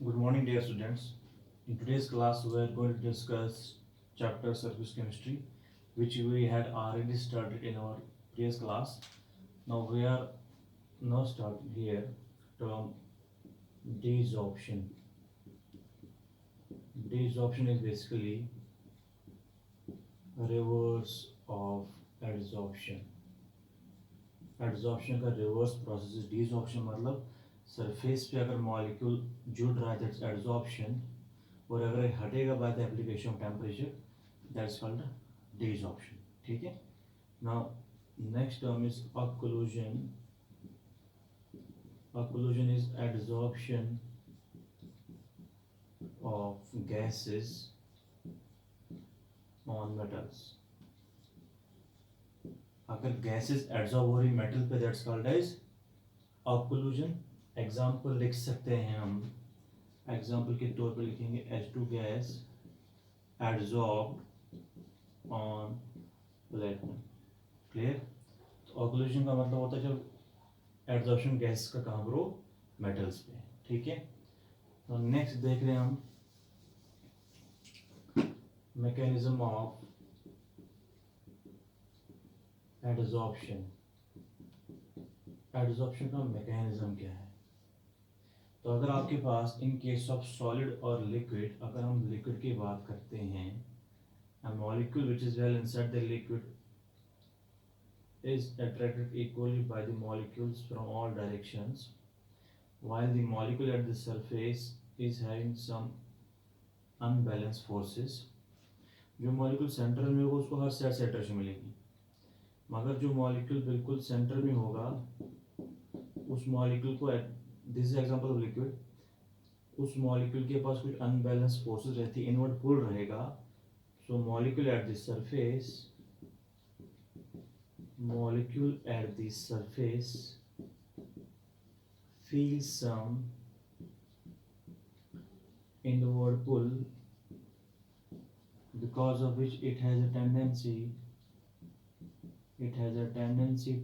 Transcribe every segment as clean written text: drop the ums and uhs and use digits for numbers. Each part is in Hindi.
Good morning, dear students. In today's class, we are going to discuss chapter surface chemistry, which we had already started in our previous class. Now we are now starting here term desorption. Desorption is basically reverse of adsorption. Adsorption का रिवर्स प्रोसेस है डिसऑर्प्शन मतलब सरफेस पे अगर मॉलिक्यूल जुड़ रहा है दैट्स एडजॉर्प्शन और अगर ये हटेगा by the application of temperature that's called desorption. ठीक है. Now next term is occlusion. Occlusion is adsorption of gases on metals. अगर गैसेस एड्सॉर्ब हो रही मेटल पे that's called as occlusion. Example लिख सकते हैं हम. एग्जांपल के तौर पे लिखेंगे H2 gas adsorb on platinum. Clear. तो ऑक्लूजन का मतलब होता है जब एड्सॉर्प्शन गैस का कहाँ पर हो मेटल्स पे. ठीक है. तो नेक्स्ट देख रहे हैं हम मैकेनिज्म ऑफ एडसॉर्प्शन. एडसॉर्प्शन का मैकेनिज्म क्या है. तो अगर आपके पास इन केस ऑफ सॉलिड और लिक्विड, अगर हम लिक्विड की बात करते हैं, a molecule which is well inside the liquid is attracted equally by the molecules from all directions, while the molecule at the surface is having some unbalanced forces. जो मॉलिक्यूल सेंटर में होगा उसको हर साइड से अट्रैक्शन मिलेगी, मगर जो मॉलिक्यूल बिल्कुल सेंटर में होगा उस मॉलिक्यूल को, this is example of liquid, उस मॉलिक्यूल के पास कुछ अनबैलेंस फोर्सेस रहती है, इनवर्ड पुल रहेगा. So molecule at the surface, molecule at the surface feels some inward pull, because of which it has a tendency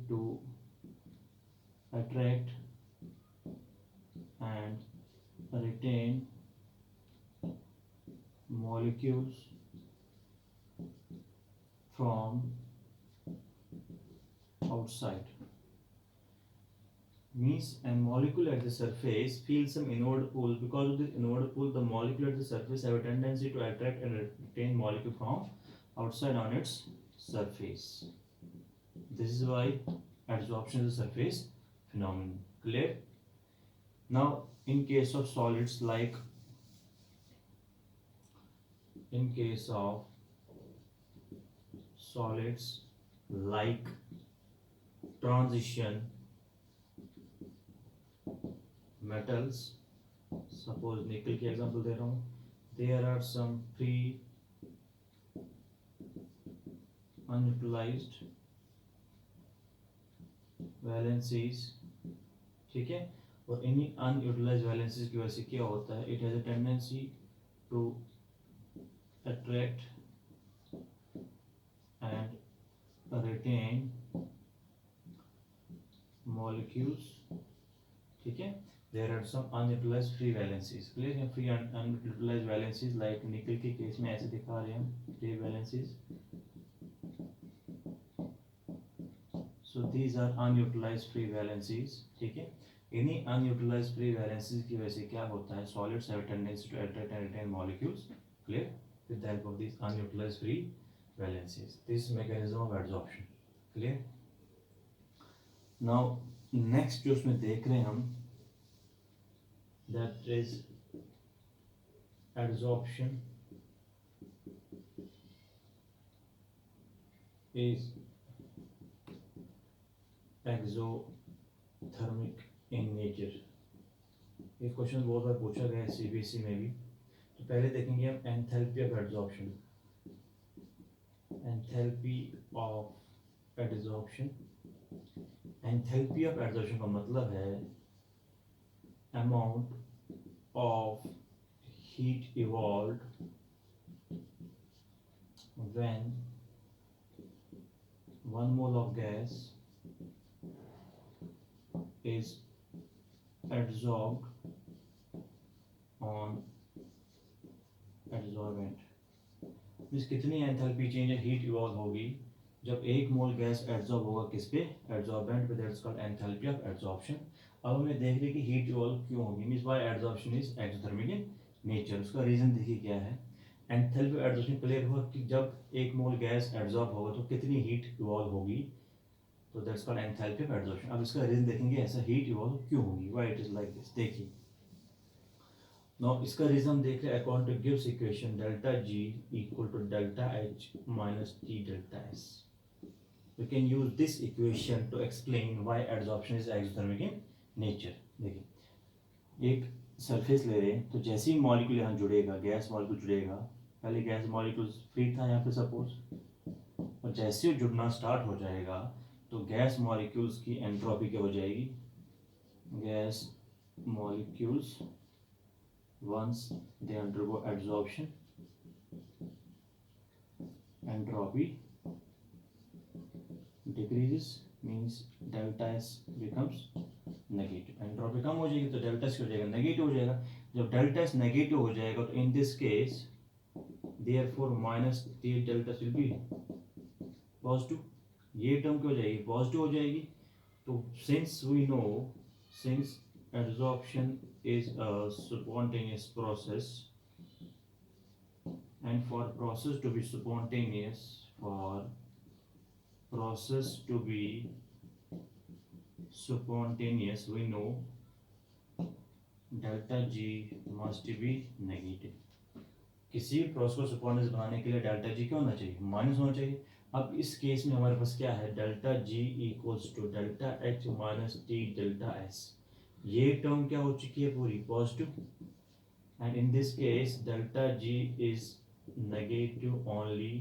to attract and retain molecules from outside. Means a molecule at the surface feels some inward pull. Because of this inward pull, the molecule at the surface have a tendency to attract and retain molecule from outside on its surface. This is why adsorption is a surface phenomenon. Clear. Now in case of solids, like in case of solids like transition metals, suppose निकल की एग्जांपल दे रहा हूँ, there are some free unutilized valencies. ठीक है. और इन्हीं unutilized valencies की वजह से क्या होता है, it has a tendency to attract and retain molecules. ठीक है. There are some unutilized free valencies. Clear है. Free and unutilized valencies like निकल के केस में ऐसे दिखा रहे हैं हम free valencies. So these are unutilized free valencies. ठीक है. इन्हीं unutilized free valencies की वजह से क्या होता है, solids have a tendency to attract and retain molecules. Clear. With the help of these unutilized free valencies. This is mechanism of adsorption. Clear. Now next जो उसमें देख रहे हैं हम, that is adsorption is exothermic in nature. ये क्वेश्चन बहुत बार पूछा गया है सीबीएसई में भी. तो पहले देखेंगे हम enthalpy of adsorption. Enthalpy of adsorption. Enthalpy of adsorption का मतलब है amount of heat evolved when 1 mole of gas is adsorbed on adsorbent, means कितनी एंथैल्पी चेंज है, हीट इवॉल्व होगी जब एक मोल गैस एड्जॉर्ब होगा किस पे, एड्जॉर्बेंट पे, that's called enthalpy of adsorption. अब हमें देख रहे कि हीट इवॉल्व क्यों होगी, means why adsorption is exothermic in nature, उसका रीजन देखिए क्या है। एंथैल्पी एड्जॉर्प्शन क्लियर हुआ कि जब एक मोल गैस एड्जॉर्ब होगा तो कितनी हीट इवॉल्व होगी, तो that's called enthalpy of adsorption. अब इसका रीजन देखेंगे ऐसा हीट इवॉल्व क्यों होगी, why it is like this. देखिए नाउ इसका रीजन हम देख रहे हैं अकॉर्डिंग टू गिव्स equation delta G equal to delta H minus T delta S. We can use this equation to explain why adsorption is exothermic in nature। देखिए एक सरफेस ले रहे हैं तो जैसे ही मॉलिक्यूल यहाँ जुड़ेगा, गैस मॉलिक्यूल जुड़ेगा, पहले गैस मॉलिक्यूल फ्री था यहाँ पे सपोज, और जैसे ही जुड़ना स्टार्ट हो जाएगा तो गैस मॉलिक्यूल्स की एंट्रोपी क्या हो जाएगी, gas molecules once they undergo adsorption, entropy decreases, means delta S becomes negative। Entropy कम हो जाएगी तो डेल्टा S हो जाएगा नेगेटिव हो जाएगा। जब डेल्टा S नेगेटिव हो जाएगा तो in this case therefore minus T delta S will be positive, ये टर्म क्या हो जाएगी, पॉजिटिव हो जाएगी। तो since we know, since adsorption is a spontaneous process, and for process to be spontaneous, for process to be spontaneous, we know delta G must be negative। किसी प्रोसेस को स्पॉन्टेनियस बनाने के लिए डेल्टा जी क्या होना चाहिए, माइनस होना चाहिए। अब इस केस में हमारे पास क्या है, delta G equals to delta H minus T delta S, ये टर्म क्या हो चुकी है पूरी positive, and in this case delta G is negative only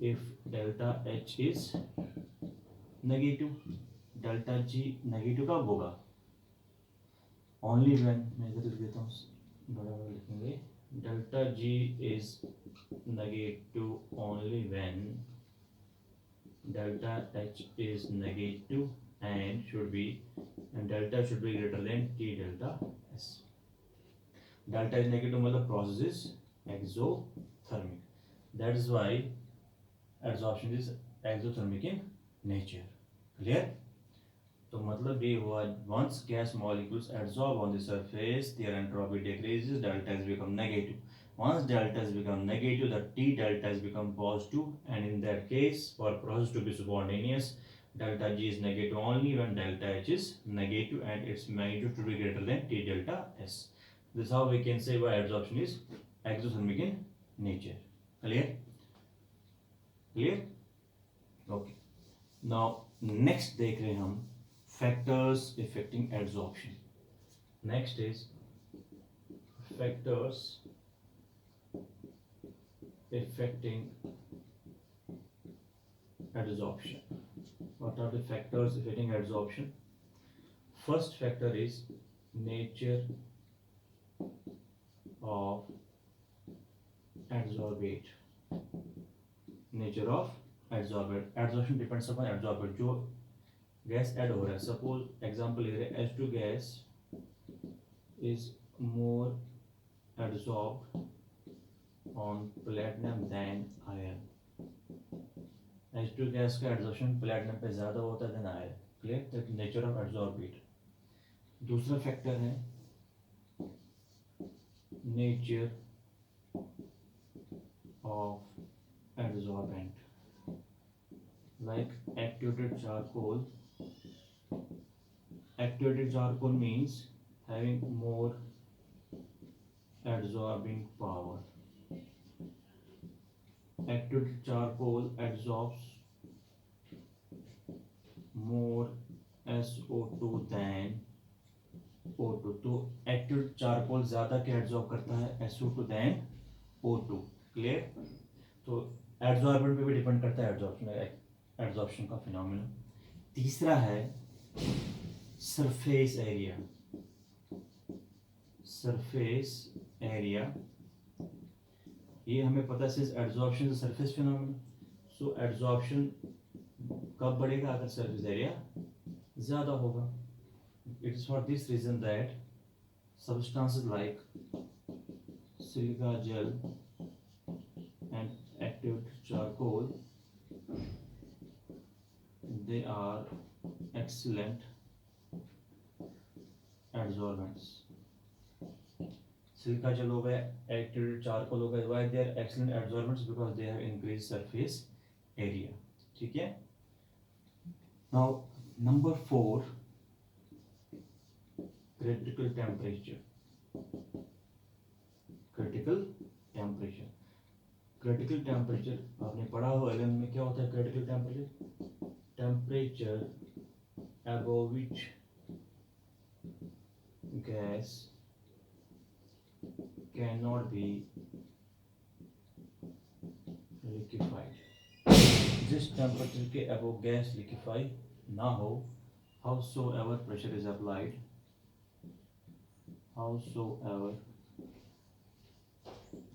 if delta H is negative। delta G negative कब होगा, only when, मैं इधर लिख देता हूँ, बड़ा बड़ा लिखेंगे, delta G is negative only when delta H is negative and should be, and delta should be greater than T delta S। delta is negative मतलब process is exothermic, that is why adsorption is exothermic in nature। clear? तो मतलब ये हुआ, once gas molecules adsorb on the surface their entropy decreases, delta has become negative। once delta has become negative the T delta has become positive, and in that case for process to be spontaneous delta G is negative only when delta H is negative and its magnitude to be greater than T delta S। this is how we can say why adsorption is exothermic in nature। clear? clear? okay, now next देख रहे हैं हम factors affecting adsorption। next is factors affecting adsorption। what are the factors affecting adsorption? first factor is nature of adsorbate। nature of adsorbate, adsorption depends upon adsorbate, जो गैस ऐड हो रहा है, सपोज एग्जांपल ले रहे हैं H2 gas is more adsorbed on platinum than iron. H2 gas का एडसॉर्प्शन प्लेटिनम पे ज़्यादा होता है than iron. Clear? That nature of adsorbate. दूसरा फैक्टर है nature of adsorbent, like activated charcoal। activated charcoal means having more adsorbing power। activated charcoal absorbs more SO2 than O2। तो activated charcoal ज़्यादा क्या एब्जॉर्ब करता है, SO2 than O2। क्लियर? तो एड्सॉर्बेंट पे भी डिपेंड करता है एड्सॉर्प्शन का फिनोमेना। तीसरा है सरफेस एरिया। सरफेस एरिया ये हमें पता है सिर्फ adsorption surface phenomena. So adsorption कब बढ़ेगा, अगर सरफेस एरिया ज़्यादा होगा। It is for this reason that substances like silica gel and activated charcoal, they are excellent adsorbents. Silica gel हो गया, activated charcoal हो गया, why they are excellent adsorbents? Because they have increased surface area. ठीक है. Now number 4, critical temperature. Critical temperature. Critical temperature आपने पढ़ा हो एलएम में, क्या होता है critical temperature? Temperature above which gas cannot be liquefied. जिस टेम्परेचर के above गैस लिक्विफाई ना हो, howsoever pressure is applied, howsoever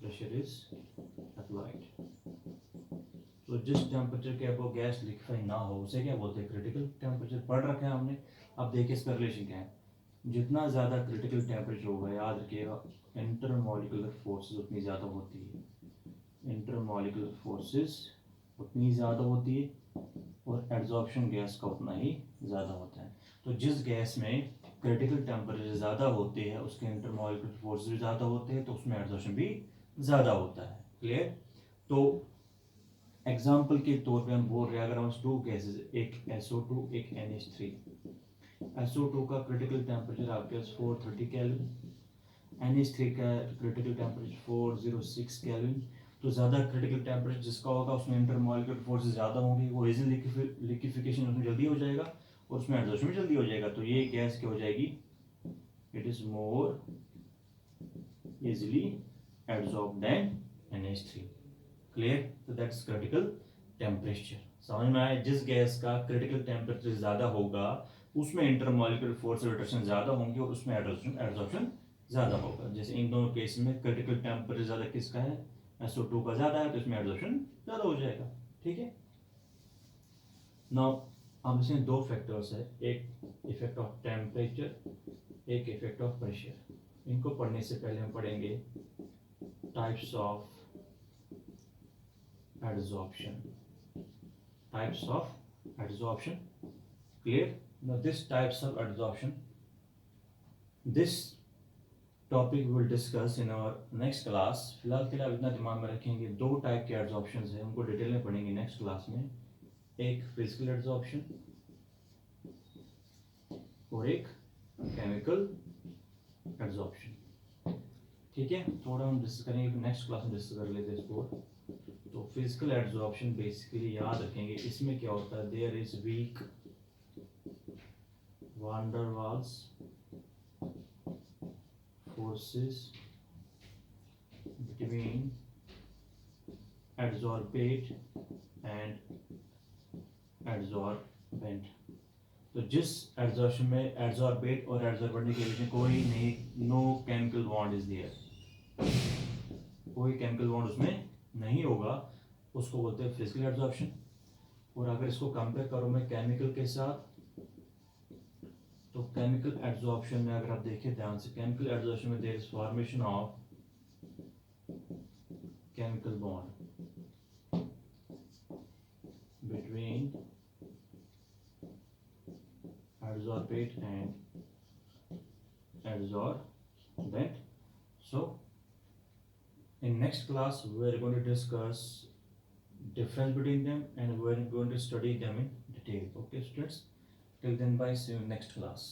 pressure is applied. तो जिस टेम्परेचर के above गैस लिक्विफाई ना हो उसे क्या बोलते हैं? Critical temperature. पढ़ रखा है हमने. अब देखिए इसका रिलेशन क्या है. जितना ज़्यादा क्रिटिकल टेम्परेचर होगा, याद रखिएगा, इंटरमॉलिक्यूलर फोर्सेस उतनी ज़्यादा होती है. इंटरमॉलिक्यूलर फोर्सेस उतनी ज़्यादा होती है और एड्जॉर्प्शन गैस का उतना ही ज़्यादा होता है. तो जिस गैस में क्रिटिकल टेम्परेचर ज़्यादा होते हैं उसके इंटरमॉलिक्यूलर फोर्सेस भी ज़्यादा होते हैं, तो उसमें एड्जॉर्प्शन भी ज़्यादा होता है. क्लियर. तो एग्जाम्पल के तौर पे हम बोल रहे हैं, अगर हम 2 गैसेस, एक SO2 एक NH3. SO2 का क्रिटिकल टेम्परेचर आपके पास 430 केल्विन, NH3 का क्रिटिकल टेम्परेचर 406 केल्विन. तो ज़्यादा क्रिटिकल टेम्परेचर जिसका होगा उसमें इंटरमॉलिक्यूलर फोर्सेस ज़्यादा होंगी, वो इजीली लिक्विफिकेशन उसमें जल्दी हो जाएगा और उसमें एड्जॉर्प्शन भी जल्दी हो जाएगा. तो ये गैस क्या हो जाएगी? It is more easily adsorb than NH3. Clear. तो दैट्स क्रिटिकल टेम्परेचर. समझ में आया. जिस गैस का क्रिटिकल टेम्परेचर ज़्यादा होगा उसमें इंटरमॉलिक्यूलर फोर्स रिडक्शन ज़्यादा होंगी और उसमें एड्जॉर्प्शन ज़्यादा होगा. जैसे इन दोनों केस में क्रिटिकल टेम्परेचर ज़्यादा किसका है? SO2 का ज़्यादा है, तो इसमें एड्जॉर्प्शन ज़्यादा हो जाएगा. ठीक है. नाउ अब इसमें 2 फैक्टर्स है, एक इफेक्ट ऑफ टेम्परेचर, एक इफेक्ट ऑफ प्रेशर. इनको पढ़ने से पहले हम पढ़ेंगे types of adsorption. Types of adsorption. Clear. Now this types of adsorption, this topic we will discuss in our next class. फिलहाल के लिए इतना दिमाग में रखेंगे, 2 टाइप के adsorptions है, उनको डिटेल में पढ़ेंगे नेक्स्ट क्लास में. एक फिजिकल एड्जॉर्प्शन और एक केमिकल एड्जॉर्प्शन. ठीक है. थोड़ा हम डिस्कस करेंगे, नेक्स्ट क्लास में डिस्कस कर लेते हैं इसको. तो फिजिकल एड्जॉर्प्शन बेसिकली याद रखेंगे, इसमें क्या होता है? There is weak van der Waals forces between adsorbate and adsorbent. तो जिस एड्जॉर्प्शन में एड्जॉर्बेट और एड्जॉर्बेंट के बीच में कोई नहीं, no chemical bond is there, कोई केमिकल बॉन्ड उसमें नहीं होगा, उसको बोलते हैं फिजिकल एड्जॉर्प्शन. और अगर इसको कंपेयर करो मैं केमिकल के साथ, तो केमिकल एड्जॉर्प्शन में अगर आप देखें ध्यान से, केमिकल एड्जॉर्प्शन में there is formation of chemical bond between adsorbate and adsorbent. So in next class we are going to discuss difference between them and we are going to study them in detail. Okay students, till then bye, see you in next class.